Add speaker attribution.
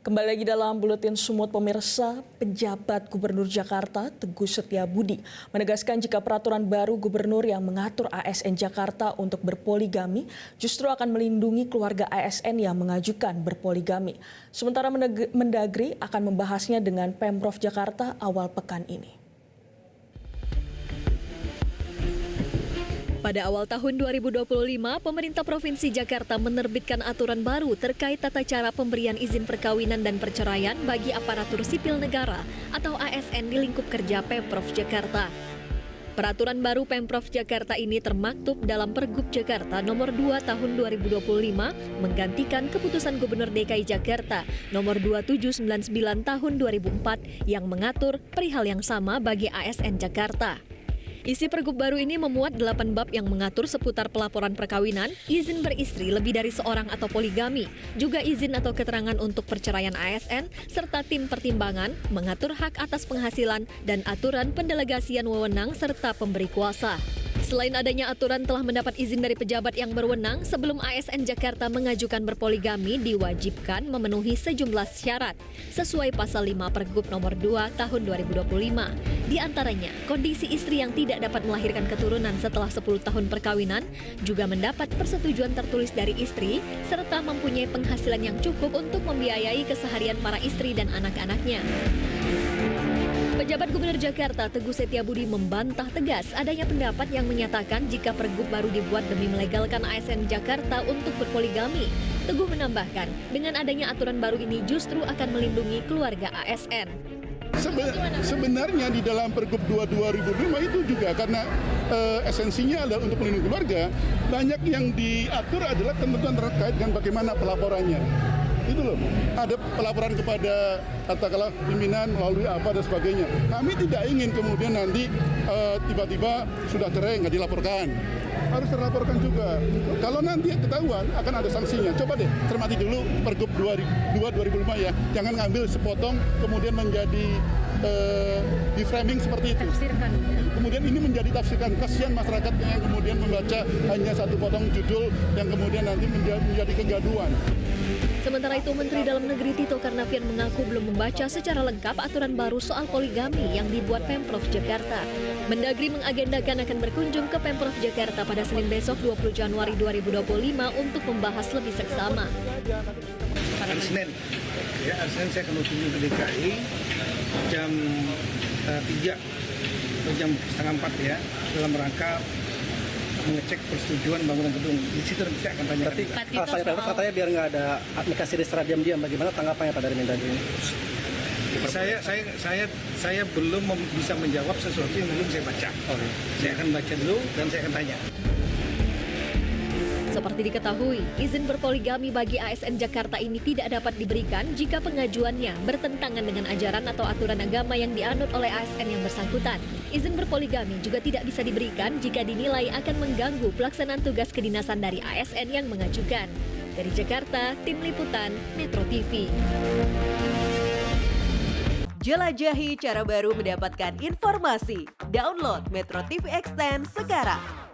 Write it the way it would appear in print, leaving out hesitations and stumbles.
Speaker 1: Kembali lagi dalam Buletin Sumut pemirsa, penjabat Gubernur Jakarta Teguh Setiabudi menegaskan jika peraturan baru gubernur yang mengatur ASN Jakarta untuk berpoligami justru akan melindungi keluarga ASN yang mengajukan berpoligami. Sementara Mendagri akan membahasnya dengan Pemprov Jakarta awal pekan ini.
Speaker 2: Pada awal tahun 2025, pemerintah Provinsi Jakarta menerbitkan aturan baru terkait tata cara pemberian izin perkawinan dan perceraian bagi aparatur sipil negara atau ASN di lingkup kerja Pemprov Jakarta. Peraturan baru Pemprov Jakarta ini termaktub dalam Pergub Jakarta Nomor 2 Tahun 2025 menggantikan Keputusan Gubernur DKI Jakarta Nomor 2799 Tahun 2004 yang mengatur perihal yang sama bagi ASN Jakarta. Isi pergub baru ini memuat 8 bab yang mengatur seputar pelaporan perkawinan, izin beristri lebih dari seorang atau poligami, juga izin atau keterangan untuk perceraian ASN, serta tim pertimbangan, mengatur hak atas penghasilan, dan aturan pendelegasian wewenang serta pemberi kuasa. Selain adanya aturan telah mendapat izin dari pejabat yang berwenang, sebelum ASN Jakarta mengajukan berpoligami diwajibkan memenuhi sejumlah syarat sesuai pasal 5 Pergub Nomor 2 Tahun 2025. Di antaranya, kondisi istri yang tidak dapat melahirkan keturunan setelah 10 tahun perkawinan juga mendapat persetujuan tertulis dari istri serta mempunyai penghasilan yang cukup untuk membiayai keseharian para istri dan anak-anaknya. Pejabat Gubernur Jakarta Teguh Setiabudi membantah tegas adanya pendapat yang menyatakan jika pergub baru dibuat demi melegalkan ASN Jakarta untuk berpoligami. Teguh menambahkan, dengan adanya aturan baru ini justru akan melindungi keluarga ASN.
Speaker 3: Sebenarnya di dalam Pergub 2 2005 itu juga karena esensinya adalah untuk melindungi keluarga, banyak yang diatur adalah ketentuan terkait dengan bagaimana pelaporannya. Itu loh, ada pelaporan kepada katakanlah pimpinan melalui apa dan sebagainya. Kami tidak ingin kemudian nanti tiba-tiba sudah cerai nggak dilaporkan. Harus terlaporkan juga. Kalau nanti ketahuan akan ada sanksinya. Coba deh cermati dulu Pergub 2 2005 ya. Jangan ngambil sepotong kemudian menjadi di framing seperti itu.
Speaker 2: Tafsirkan.
Speaker 3: Kemudian ini menjadi tafsirkan. Kasihan masyarakat yang kemudian membaca hanya satu potong judul yang kemudian nanti menjadi kegaduhan.
Speaker 2: Sementara itu, Menteri Dalam Negeri Tito Karnavian mengaku belum membaca secara lengkap aturan baru soal poligami yang dibuat Pemprov Jakarta. Mendagri mengagendakan akan berkunjung ke Pemprov Jakarta pada Senin besok 20 Januari 2025 untuk membahas lebih seksama.
Speaker 4: Hari Senin saya akan berkunjung ke DKI jam 3 atau jam setengah 4 ya, dalam rangka mengecek persetujuan bangunan gedung. Di situ nanti saya akan tanya.
Speaker 5: Berarti alasannya Pemprov katanya biar nggak ada aplikasi secara diam-diam. Bagaimana tanggapannya Pak dari Mendagri?
Speaker 4: Saya belum bisa menjawab sesuatu yang belum saya baca. Saya akan baca dulu dan saya akan tanya.
Speaker 2: Seperti diketahui, izin berpoligami bagi ASN Jakarta ini tidak dapat diberikan jika pengajuannya bertentangan dengan ajaran atau aturan agama yang dianut oleh ASN yang bersangkutan. Izin berpoligami juga tidak bisa diberikan jika dinilai akan mengganggu pelaksanaan tugas kedinasan dari ASN yang mengajukan. Dari Jakarta, Tim Liputan, Metro TV.
Speaker 6: Jelajahi cara baru mendapatkan informasi. Download Metro TV Extend sekarang.